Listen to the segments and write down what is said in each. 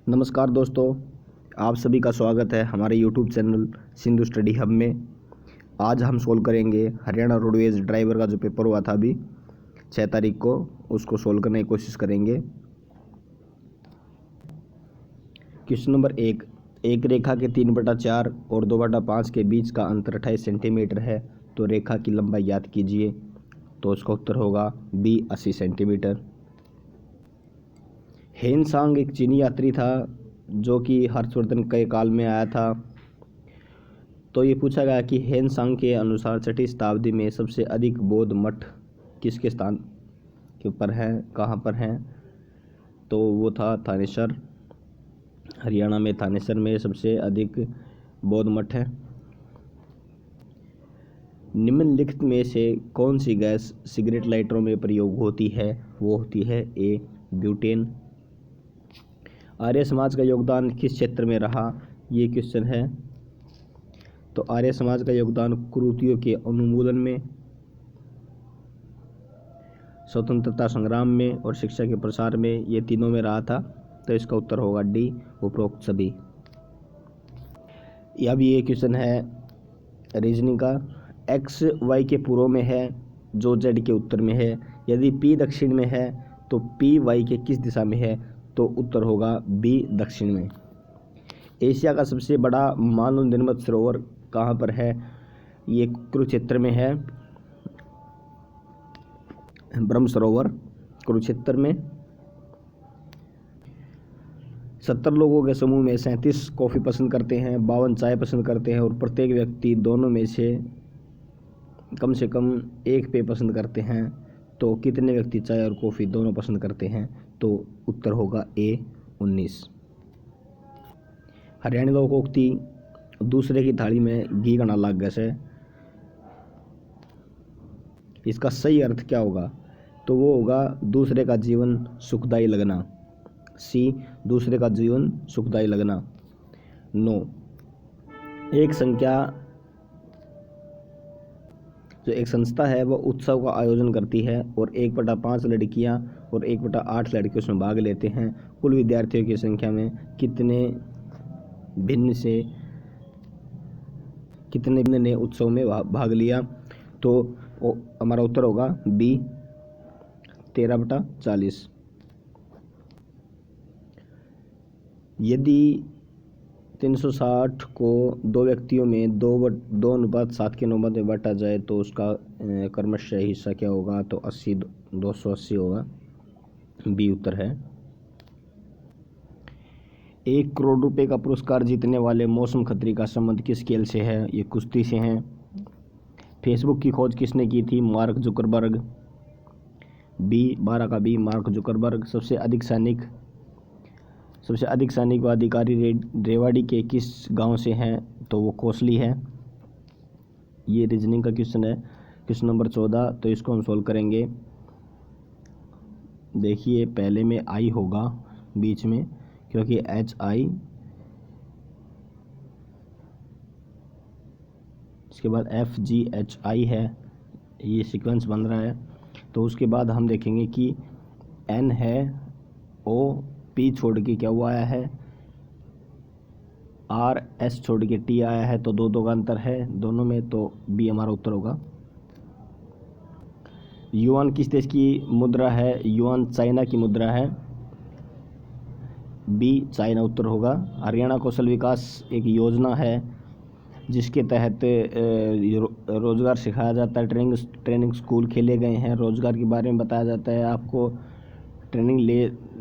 नमस्कार दोस्तों, आप सभी का स्वागत है हमारे YouTube channel Sindhu study hub में। आज हम सोल्व करेंगे हरियाणा रोडवेज ड्राइवर का जो पेपर हुआ था अभी 6 तारीख को, उसको सोल्व करने की कोशिश करेंगे। क्वेश्चन नंबर 1, एक रेखा के 3/4 और 2/5 के बीच का अंतर 28 सेंटीमीटर है, तो रेखा की लंबाई ज्ञात कीजिए। तो इसका उत्तर होगा बी 80 सेंटीमीटर। हेनसांग एक चीनी यात्री था जो कि हर्षवर्धन के काल में आया था। तो ये पूछा गया कि हेनसांग के अनुसार 6वीं शताब्दी में सबसे अधिक बौद्ध मठ किसके स्थान के ऊपर है, कहाँ पर हैं? तो वो था थानेसर, हरियाणा में थानेसर में सबसे अधिक बौद्ध मठ है। निम्नलिखित में से कौन सी गैस सिगरेट लाइटरों में प्रयोग होती है? वो होती है ए ब्यूटेन। आर्य समाज का योगदान किस क्षेत्र में रहा? ये क्वेश्चन है। तो आर्य समाज का योगदान कुरीतियों के उन्मूलन में, स्वतंत्रता संग्राम में और शिक्षा के प्रसार में, ये तीनों में रहा था। तो इसका उत्तर होगा डी उपरोक्त सभी। अब ये क्वेश्चन है रीजनिंग का। एक्स वाई के पूर्व में है जो जेड के उत्तर में है। यदि पी दक्षिण में है तो पी वाई के किस दिशा में है? तो उत्तर होगा बी दक्षिण में। एशिया का सबसे बड़ा मानव निर्मित सरोवर कहाँ पर है? ये कुरुक्षेत्र में है, ब्रह्म सरोवर कुरुक्षेत्र में। 70 लोगों के समूह में 37 कॉफ़ी पसंद करते हैं, 52 चाय पसंद करते हैं और प्रत्येक व्यक्ति दोनों में से कम एक पेय पसंद करते हैं। तो कितने व्यक्ति चाय और कॉफ़ी दोनों पसंद करते हैं? तो उत्तर होगा ए 19। हरियाणवी लोकोक्ति दूसरे की थाली में घी गाना लाग गैसे, इसका सही अर्थ क्या होगा? तो वो होगा दूसरे का जीवन सुखदायी लगना। सी दूसरे का जीवन सुखदायी लगना। 9, एक संस्था है वह उत्सव का आयोजन करती है और 1/5 लड़कियां और 1/8 लड़के उसमें भाग लेते हैं। कुल विद्यार्थियों की संख्या में कितने भिन्न ने उत्सव में भाग लिया? तो हमारा उत्तर होगा बी 13/40। यदि 360 को 2 व्यक्तियों में 2:7 के अनुपात में बांटा जाए तो उसका क्रमशः हिस्सा क्या होगा? तो 80 280 होगा। बी उत्तर है। 1 करोड़ रुपए का पुरस्कार जीतने वाले मौसम खत्री का संबंध किस खेल से है? ये कुश्ती से हैं। फेसबुक की खोज किसने की थी? Mark Zuckerberg. बी 12 का बी मार्क जुकरबर्ग। सबसे अधिक सैनिक व अधिकारी रेवाड़ी के किस गांव से हैं? तो वो कोसली है। ये रीजनिंग का क्वेश्चन है, क्वेश्चन नंबर 14। तो इसको हम सोल्व करेंगे। देखिए पहले में आई होगा बीच में, क्योंकि HI, इसके बाद FGHI है, ये सीक्वेंस बन रहा है। तो उसके बाद हम देखेंगे कि N है, OP छोड़ के क्या हुआ आया है, RS छोड़ के T आया है। तो 2 का अंतर है दोनों में, तो बी हमारा उत्तर होगा। युआन किस देश की मुद्रा है? युआन चाइना की मुद्रा है। बी चाइना उत्तर होगा। हरियाणा कौशल विकास एक योजना है जिसके तहत रोजगार सिखाया जाता है। ट्रेनिंग स्कूल खेले गए हैं, रोजगार के बारे में बताया जाता है। आपको ट्रेनिंग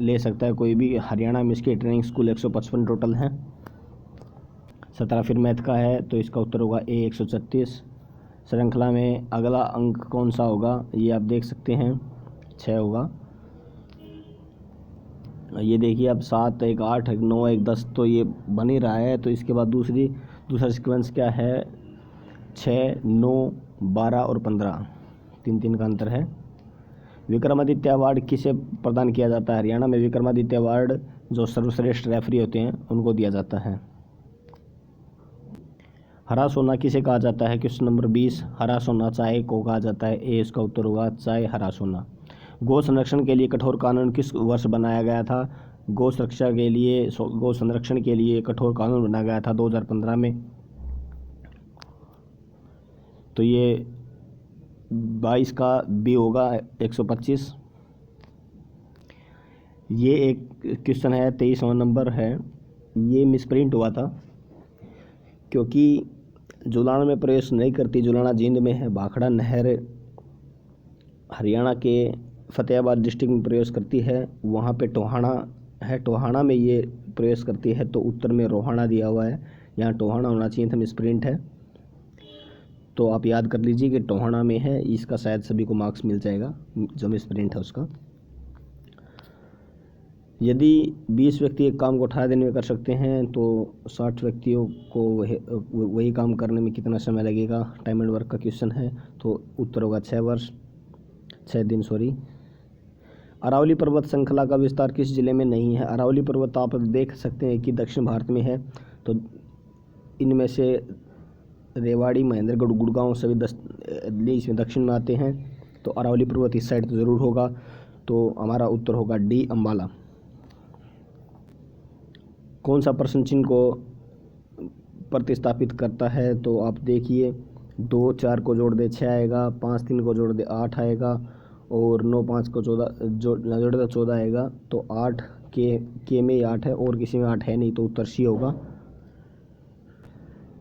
ले सकता है कोई भी। हरियाणा में इसके ट्रेनिंग स्कूल 155 टोटल हैं। 17 फिर मैथ का है, तो इसका उत्तर होगा ए 136। श्रृंखला में अगला अंक कौन सा होगा? ये आप देख सकते हैं 6 होगा। ये देखिए अब 7, 1, 8, 1, 9, 1, 10 तो ये बन ही रहा है। तो इसके बाद दूसरा सीक्वेंस क्या है? 6, 9, 12 और 15, 3 का अंतर है। विक्रमादित्य अवार्ड किसे प्रदान किया जाता है? हरियाणा में विक्रमादित्य अवार्ड जो सर्वश्रेष्ठ रेफरी होते हैं उनको दिया जाता है। हरा सोना किसे कहा जाता है? Question number 20। हरा सोना चाय को कहा जाता है। ए इसका उत्तर होगा चाय हरा सोना। गौ संरक्षण के लिए कठोर कानून किस वर्ष बनाया गया था? गौ सुरक्षा के लिए, गौ संरक्षण के लिए कठोर कानून बनाया गया था 2015 में। तो ये 22 का बी होगा 125। ये एक क्वेश्चन है 23वां नंबर है, ये मिसप्रिंट हुआ था क्योंकि जुलाना में प्रवेश नहीं करती। जुलाना जींद में है, भाखड़ा नहर हरियाणा के फतेहाबाद डिस्ट्रिक्ट में प्रवेश करती है, वहाँ पे टोहाना है, टोहाना में ये प्रवेश करती है। तो उत्तर में रोहाना दिया हुआ है, यहाँ टोहाना होना चाहिए था, मिसप्रिंट है। तो आप याद कर लीजिए कि टोहाना में है, इसका शायद सभी को मार्क्स मिल जाएगा जो मिसप्रिंट है उसका। यदि 20 व्यक्ति एक काम को 18 दिन में कर सकते हैं तो 60 व्यक्तियों को वही काम करने में कितना समय लगेगा, टाइम एंड वर्क का क्वेश्चन है। तो उत्तर होगा 6 दिन। अरावली पर्वत श्रृंखला का विस्तार किस जिले में नहीं है? अरावली पर्वत आप देख सकते हैं कि दक्षिण भारत में है, तो इनमें से रेवाड़ी, महेंद्रगढ़, गुड़गांव सभी इसमें दक्षिण में आते हैं। तो अरावली पर्वत इस साइड तो ज़रूर होगा। तो हमारा उत्तर होगा डी, अम्बाला। कौन सा प्रश्न चिन्ह को प्रतिस्थापित करता है? तो आप देखिए, 2 4 को जोड़ दे 6 आएगा, 5 3 को जोड़ दे 8 आएगा, और 9 5 को 14 जोड़ दे 14 आएगा। तो 8 के में 8 है और किसी में 8 है नहीं, तो उत्तर सी होगा।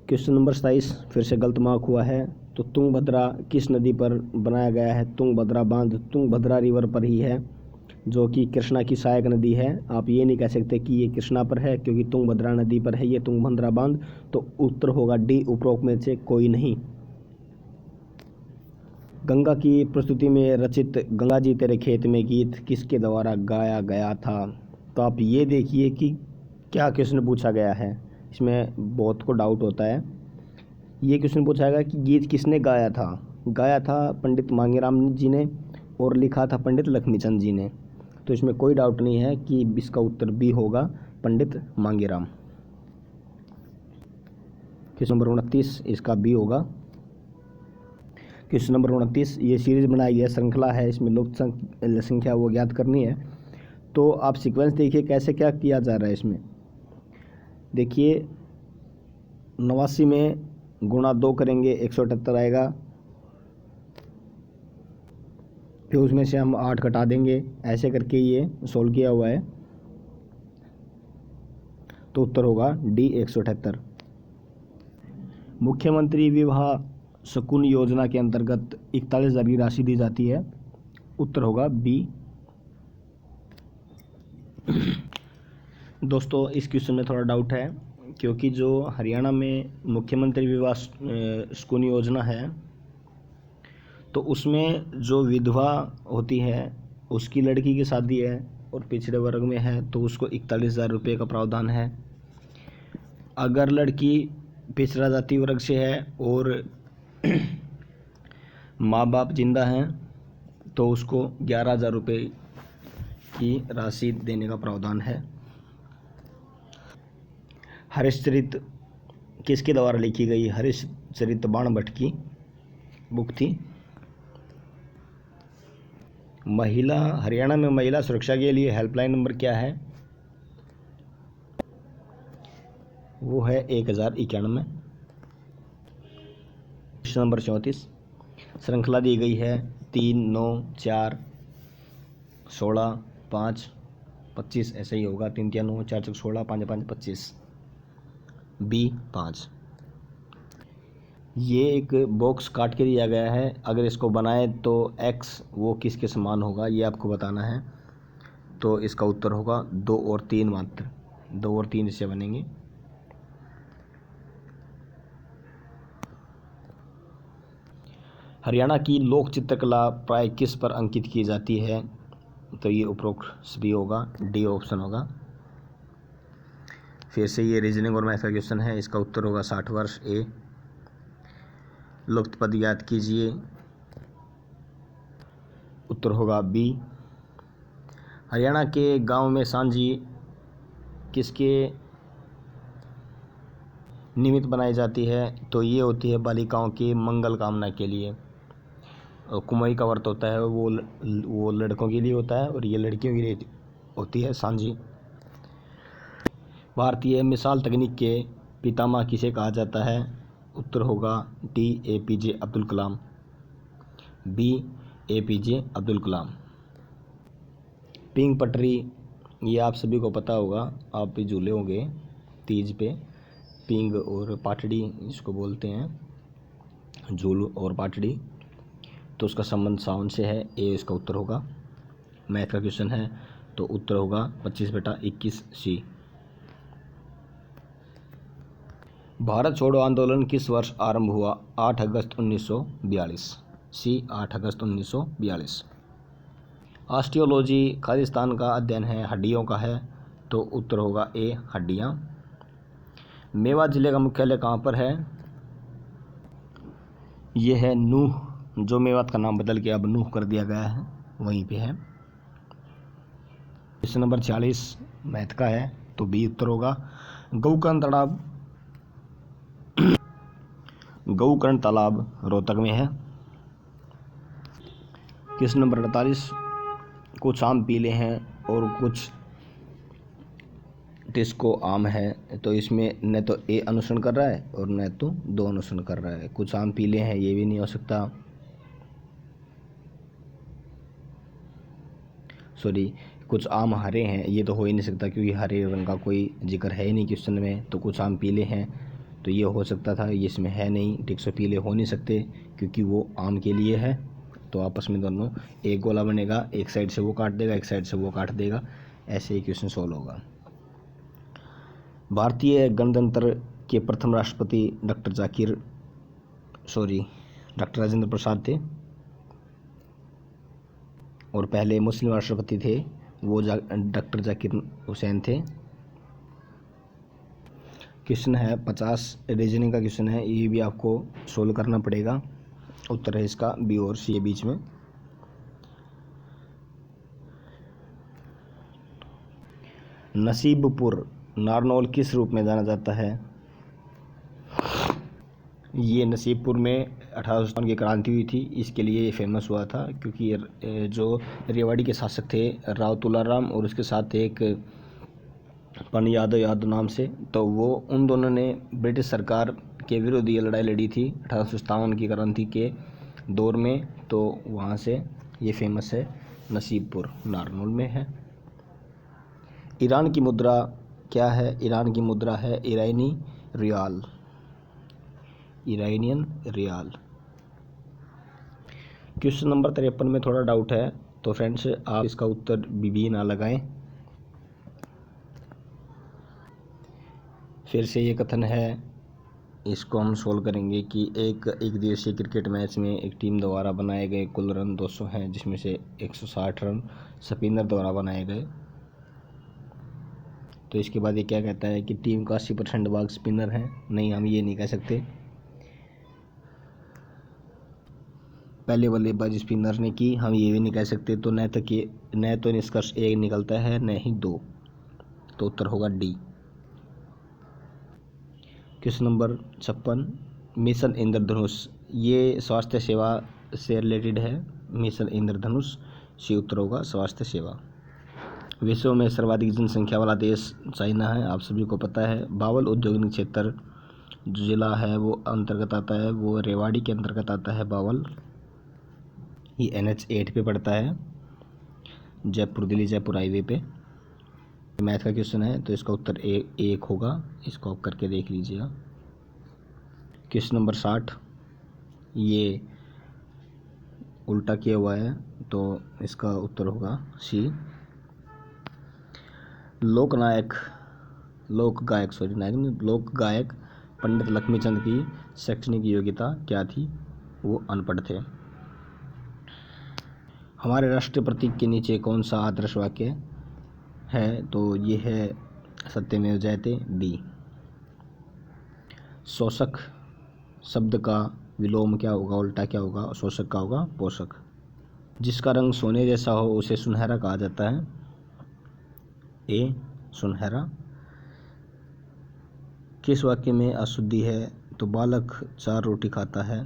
क्वेश्चन नंबर 27 फिर से गलत मार्क हुआ है। तो तुंगभद्रा किस नदी पर बनाया गया है? तुंगभद्रा बांध तुंगभद्रा रिवर पर ही है, जो कि कृष्णा की सहायक नदी है। आप ये नहीं कह सकते कि ये कृष्णा पर है, क्योंकि तुंगभद्रा नदी पर है ये तुंगभद्रा बांध। तो उत्तर होगा डी, उपरोक्त में से कोई नहीं। गंगा की प्रस्तुति में रचित गंगा जी तेरे खेत में गीत किसके द्वारा गाया गया था? तो आप ये देखिए कि क्या क्वेश्चन पूछा गया है, इसमें बहुत को डाउट होता है। ये क्वेश्चन पूछा गया कि गीत किसने गाया था? गाया था पंडित मांगेराम जी ने और लिखा था पंडित लक्ष्मीचंद जी ने। तो इसमें कोई डाउट नहीं है कि इसका उत्तर बी होगा, पंडित मांगेराम। क्वेश्चन नंबर 29 इसका बी होगा। क्वेश्चन नंबर 29, ये सीरीज बनाई गई है, श्रृंखला है, इसमें लोक संख्या वो ज्ञात करनी है। तो आप सीक्वेंस देखिए कैसे क्या किया जा रहा है। इसमें देखिए 89 में गुणा 2 करेंगे 178 आएगा, फिर उसमें से हम 8 घटा देंगे, ऐसे करके ये सोल्व किया हुआ है। तो उत्तर होगा डी, 178। मुख्यमंत्री विवाह शकुन योजना के अंतर्गत 41,000 की राशि दी जाती है। उत्तर होगा बी। दोस्तों इस क्वेश्चन में थोड़ा डाउट है, क्योंकि जो हरियाणा में मुख्यमंत्री विवाह शकुन योजना है, तो उसमें जो विधवा होती है उसकी लड़की की शादी है और पिछड़े वर्ग में है, तो उसको 41,000 रुपये का प्रावधान है। अगर लड़की पिछड़ा जाति वर्ग से है और माँ बाप जिंदा हैं, तो उसको 11,000 रुपये की राशि देने का प्रावधान है। हरिश्चरित किसके द्वारा लिखी गई? हरिश्चरित बाणभट्ट की बुक थी। हरियाणा में महिला सुरक्षा के लिए हेल्पलाइन नंबर क्या है? वो है 1091। क्वेश्चन नंबर 34, श्रृंखला दी गई है 3 9 4 16 5 25, ऐसे ही होगा, 3 3 9 4 4 16 5 5 25, बी 5। ये एक बॉक्स काट के दिया गया है, अगर इसको बनाए तो x वो किसके समान होगा ये आपको बताना है। तो इसका उत्तर होगा 2 और 3 मात्र, 2 और 3 इससे बनेंगे। हरियाणा की लोक चित्रकला प्राय किस पर अंकित की जाती है? तो ये उपरोक्त भी होगा, डी ऑप्शन होगा। फिर से ये रीजनिंग और मैथ का क्वेश्चन है, इसका उत्तर होगा 60 वर्ष, ए। लुप्त पद याद कीजिए, उत्तर होगा बी। हरियाणा के गांव में सांझी किसके निमित्त बनाई जाती है? तो ये होती है बालिकाओं की मंगल कामना के लिए। कुमाई का व्रत होता है वो लड़कों के लिए होता है, और ये लड़कियों के लिए होती है सांझी। भारतीय मिसाइल तकनीक के पितामह किसे कहा जाता है? उत्तर होगा D APJ Abdul Kalam, B APJ Abdul Kalam. Ping पटरी, ये आप सभी को पता होगा, आप भी झूले होंगे तीज पे। पिंग और पाटड़ी इसको बोलते हैं, झूल और पाटड़ी। तो उसका संबंध सावन से है, ए इसका उत्तर होगा। मैथ का क्वेश्चन है तो उत्तर होगा 25/21 सी। भारत छोड़ो आंदोलन किस वर्ष आरंभ हुआ? 8 अगस्त 1942, सी 8 अगस्त 1942। ऑस्टियोलॉजी खालिस्तान का अध्ययन है, हड्डियों का है, तो उत्तर होगा ए हड्डियाँ। मेवात जिले का मुख्यालय कहाँ पर है? ये है नूह, जो मेवात का नाम बदल के अब नूह कर दिया गया है, वहीं पे है। क्वेश्चन नंबर 46 मैथ का है, तो बी उत्तर होगा। गौकर्ण तालाब रोहतक में है। क्वेश्चन नंबर 48, कुछ आम पीले हैं और कुछ टिस्को आम है, तो इसमें न तो ए अनुसरण कर रहा है और न तो दो अनुसरण कर रहा है। कुछ आम पीले हैं ये भी नहीं हो सकता, सॉरी कुछ आम हरे हैं ये तो हो ही नहीं सकता, क्योंकि हरे रंग का कोई जिक्र है ही नहीं क्वेश्चन में। तो कुछ आम पीले हैं तो ये हो सकता था, ये इसमें है नहीं। टिक्सो पीले हो नहीं सकते क्योंकि वो आम के लिए है। तो आपस में दोनों एक गोला बनेगा, एक साइड से वो काट देगा, एक साइड से वो काट देगा, ऐसे ही क्वेश्चन सोल्व होगा। भारतीय गणतंत्र के प्रथम राष्ट्रपति डॉक्टर राजेंद्र प्रसाद थे, और पहले मुस्लिम राष्ट्रपति थे वो डॉक्टर जाकिर हुसैन थे। क्वेश्चन है 50 रीजनिंग का क्वेश्चन है, ये भी आपको सोल्व करना पड़ेगा। उत्तर है इसका बी और सी के बीच में। नसीबपुर नारनौल किस रूप में जाना जाता है? ये नसीबपुर में 1857 की क्रांति हुई थी, इसके लिए ये फेमस हुआ था, क्योंकि जो रेवाड़ी के शासक थे राव तुलाराम और उसके साथ एक पन यादव नाम से, तो वो उन दोनों ने ब्रिटिश सरकार के विरुद्ध ये लड़ाई लड़ी थी 1857 की क्रांति के दौर में। तो वहाँ से ये फेमस है, नसीबपुर नारनौल में है। ईरान की मुद्रा क्या है? ईरान की मुद्रा है ईरानी rial, Iranian rial. Question number 53 में थोड़ा डाउट है, तो फ्रेंड्स आप इसका उत्तर बी ना लगाएं। फिर से ये कथन है, इसको हम सोल्व करेंगे कि एक दिवसीय क्रिकेट मैच में एक टीम द्वारा बनाए गए कुल रन 200 हैं, जिसमें से 160 रन स्पिनर द्वारा बनाए गए। तो इसके बाद ये क्या कहता है कि टीम का 80% भाग स्पिनर है? नहीं, हम ये नहीं कह सकते। पहले बल्लेबाजी स्पिनर ने की, हम ये भी नहीं कह सकते। तो न तो निष्कर्ष एक निकलता है न ही दो, तो उत्तर होगा डी। क्वेश्चन नंबर 56 मिशन इंद्रधनुष, ये स्वास्थ्य सेवा से रिलेटेड है। मिशन इंद्रधनुष, सी उत्तर होगा स्वास्थ्य सेवा। विश्व में सर्वाधिक जनसंख्या वाला देश चाइना है, आप सभी को पता है। बावल औद्योगिक क्षेत्र जो जिला है वो अंतर्गत आता है, वो रेवाड़ी के अंतर्गत आता है बावल। ये NH8 पे पड़ता है, जयपुर दिल्ली जयपुर हाईवे पे। मैथ का क्वेश्चन है तो इसका उत्तर एक होगा, इसको आप करके देख लीजिएगा। क्वेश्चन नंबर 60, ये उल्टा किया हुआ है, तो इसका उत्तर होगा सी। लोक गायक पंडित लक्ष्मीचंद की शैक्षणिक योग्यता क्या थी? वो अनपढ़ थे। हमारे राष्ट्रीय प्रतीक के नीचे कौन सा आदर्श वाक्य है? तो ये है सत्यमेव जयते, बी। शोषक शब्द का विलोम क्या होगा, उल्टा क्या होगा? शोषक का होगा पोषक। जिसका रंग सोने जैसा हो उसे सुनहरा कहा जाता है, ए सुनहरा। किस वाक्य में अशुद्धि है? तो बालक 4 रोटी खाता है,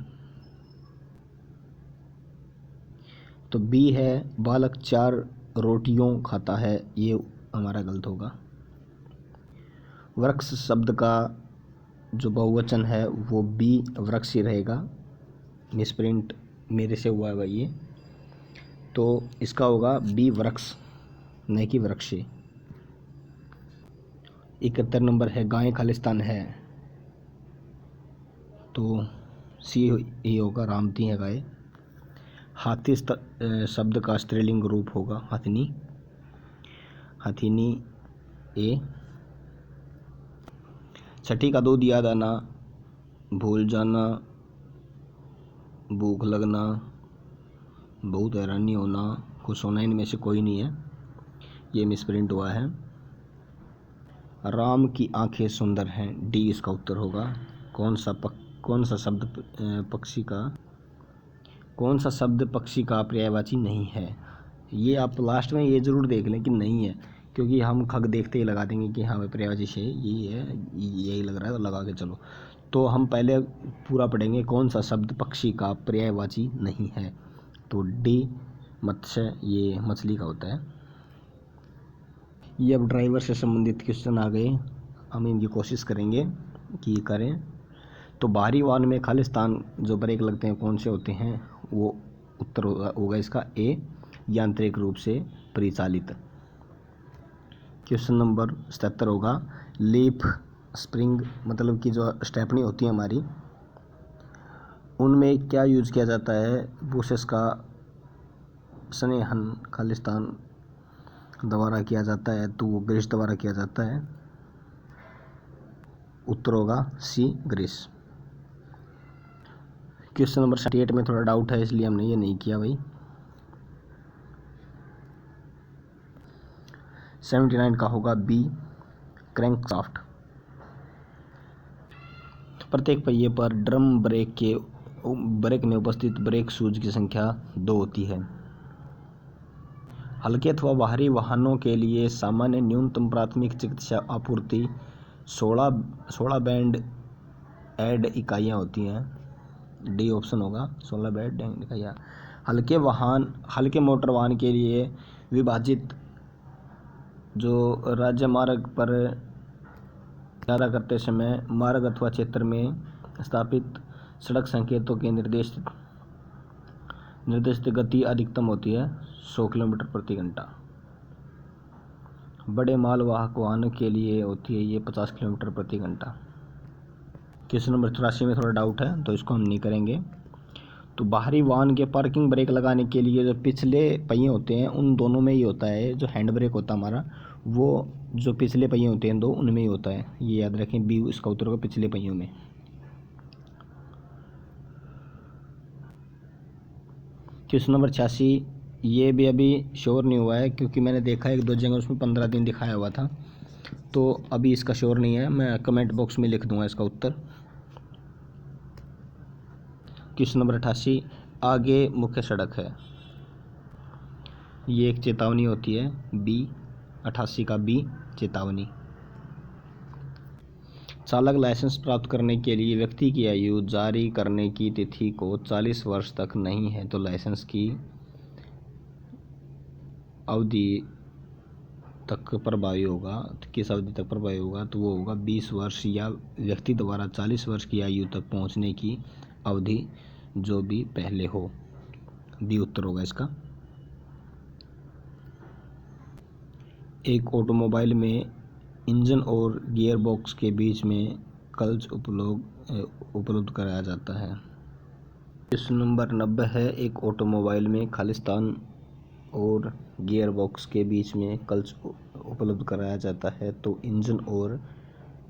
तो बी है बालक 4 रोटियों खाता है, ये हमारा गलत होगा। वृक्ष शब्द का जो बहुवचन है वो बी वृक्ष ही रहेगा। मिसप्रिंट मेरे से हुआ है भाई ये, तो इसका होगा बी वृक्ष, न कि वृक्ष। 71 नंबर है गाय खालिस्तान है, तो सी ही होगा, रामती है गाय। हाथी शब्द का स्त्रीलिंग रूप होगा हथिनी, हथिनी ए। छठी का दूध याद आना, भूल जाना, भूख लगना, बहुत हैरानी होना, खुश होना, इनमें से कोई नहीं है, ये मिसप्रिंट हुआ है। राम की आंखें सुंदर हैं, डी इसका उत्तर होगा। कौन सा शब्द पक्षी का पर्यायवाची नहीं है? ये आप लास्ट में ये ज़रूर देख लें कि नहीं है, क्योंकि हम खग देखते ही लगा देंगे कि हाँ भाई पर्यायवाची से यही है, यही लग रहा है तो लगा के चलो। तो हम पहले पूरा पढ़ेंगे कौन सा शब्द पक्षी का पर्यायवाची नहीं है, तो डी मत्स्य, ये मछली का होता है। ये अब ड्राइवर से संबंधित क्वेश्चन आ गए, हम इनकी कोशिश करेंगे कि करें। तो बाहरी वाहन में खालिस्तान जो ब्रेक लगते हैं कौन से होते हैं, वो उत्तर होगा इसका ए यांत्रिक रूप से परिचालित। क्वेश्चन नंबर 77 होगा लीफ स्प्रिंग मतलब कि जो स्टेपनी होती है हमारी, उनमें क्या यूज किया जाता है? बुशेस का स्नेहन खालिस्तान द्वारा किया जाता है, तो वो ग्रीस द्वारा किया जाता है, उत्तर होगा सी ग्रीस। क्वेश्चन नंबर 78 में थोड़ा डाउट है इसलिए हमने ये नहीं किया भाई। 79 का होगा बी क्रैंकशाफ्ट। प्रत्येक पहिए पर ड्रम ब्रेक में उपस्थित ब्रेक शूज की संख्या 2 होती है। हल्के अथवा बाहरी वाहनों के लिए सामान्य न्यूनतम प्राथमिक चिकित्सा आपूर्ति 16 बैंड एड इकाइयाँ होती हैं, डी ऑप्शन होगा 16 बैंड इकाइयाँ। हल्के मोटर वाहन के लिए विभाजित जो राज्य मार्ग पर यात्रा करते समय मार्ग अथवा क्षेत्र में स्थापित सड़क संकेतों के निर्दिष्ट गति अधिकतम होती है 100 किलोमीटर प्रति घंटा। बड़े मालवाहक वाहनों के लिए होती है ये 50 किलोमीटर प्रति घंटा। क्वेश्चन नंबर 84 में थोड़ा डाउट है तो इसको हम नहीं करेंगे। तो बाहरी वाहन के पार्किंग ब्रेक लगाने के लिए जो पिछले पहिए होते हैं उन दोनों में ही होता है, जो हैंड ब्रेक होता है हमारा वो जो पिछले पहिए होते हैं दो उनमें ही होता है, ये याद रखें, बी इसका उत्तर होगा पिछले पहियों में। क्वेश्चन नंबर 86 ये भी अभी श्योर नहीं हुआ है, क्योंकि मैंने देखा एक दो जगह उसमें 15 दिन दिखाया हुआ था, तो अभी इसका श्योर नहीं है, मैं कमेंट बॉक्स में लिख दूंगा इसका उत्तर। क्वेश्चन नंबर 88 आगे मुख्य सड़क है, ये एक चेतावनी होती है, बी 88 का बी चेतावनी। चालक लाइसेंस प्राप्त करने के लिए व्यक्ति की आयु जारी करने की तिथि को 40 वर्ष तक नहीं है, तो लाइसेंस की अवधि तक प्रभावी होगा, किस अवधि तक प्रभावी होगा, तो वो होगा 20 वर्ष या व्यक्ति द्वारा 40 वर्ष की आयु तक पहुंचने की अवधि जो भी पहले हो, डी उत्तर होगा इसका। एक ऑटोमोबाइल में इंजन और गियर बॉक्स के बीच में क्लच उपलब्ध कराया जाता है। क्वेश्चन नंबर 90 है एक ऑटोमोबाइल में खालिस्तान और गियर बॉक्स के बीच में क्लच उपलब्ध कराया जाता है, तो इंजन और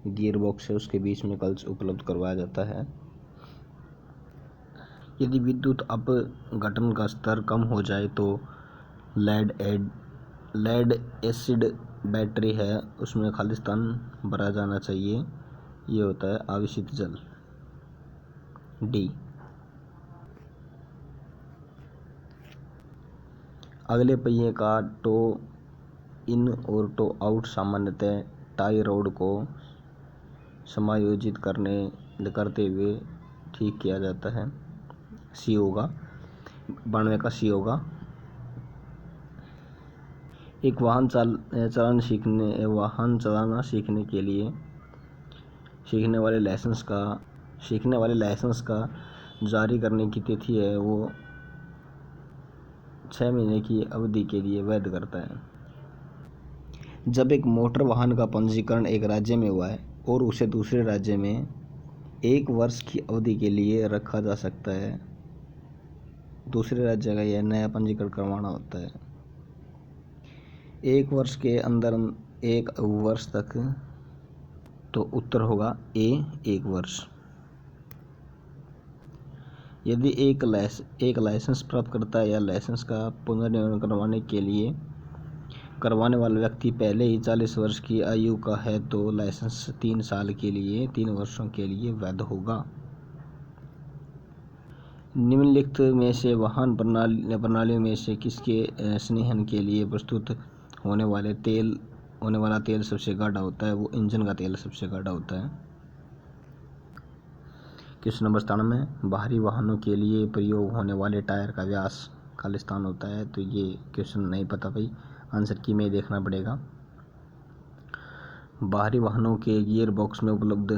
गियर बॉक्स है उसके बीच में क्लच उपलब्ध करवाया जाता है। यदि विद्युत अपघटन का स्तर कम हो जाए तो लेड एसिड बैटरी है उसमें खालिस्तान भरा जाना चाहिए, ये होता है आवेशित जल, डी। अगले पहिए का टो इन और टो आउट सामान्यतः टाई रोड को समायोजित करते हुए ठीक किया जाता है, सी होगा 92 का सी होगा। एक वाहन चलाना सीखने के लिए सीखने वाले लाइसेंस का जारी करने की तिथि है वो 6 महीने की अवधि के लिए वैध करता है। जब एक मोटर वाहन का पंजीकरण एक राज्य में हुआ है और उसे दूसरे राज्य में 1 वर्ष की अवधि के लिए रखा जा सकता है, दूसरे राज्य का यह नया पंजीकरण करवाना होता है। 1 वर्ष के अंदर 1 वर्ष तक, तो उत्तर होगा ए 1 वर्ष। यदि एक लाइसेंस प्राप्त करता है या लाइसेंस का पुनर्निर्माण करवाने वाला व्यक्ति पहले ही 40 वर्ष की आयु का है तो लाइसेंस 3 वर्षों के लिए वैध होगा। निम्नलिखित में से वाहन प्रणालियों में से किसके संघनन के लिए प्रस्तुत होने वाला तेल सबसे गाढ़ा होता है? वो इंजन का तेल सबसे गाढ़ा होता है। क्वेश्चन नंबर 97, बाहरी वाहनों के लिए प्रयोग होने वाले टायर का व्यास खालिस्तान होता है। तो ये क्वेश्चन नहीं पता भाई, आंसर की में देखना पड़ेगा। बाहरी वाहनों के गियर बॉक्स में उपलब्ध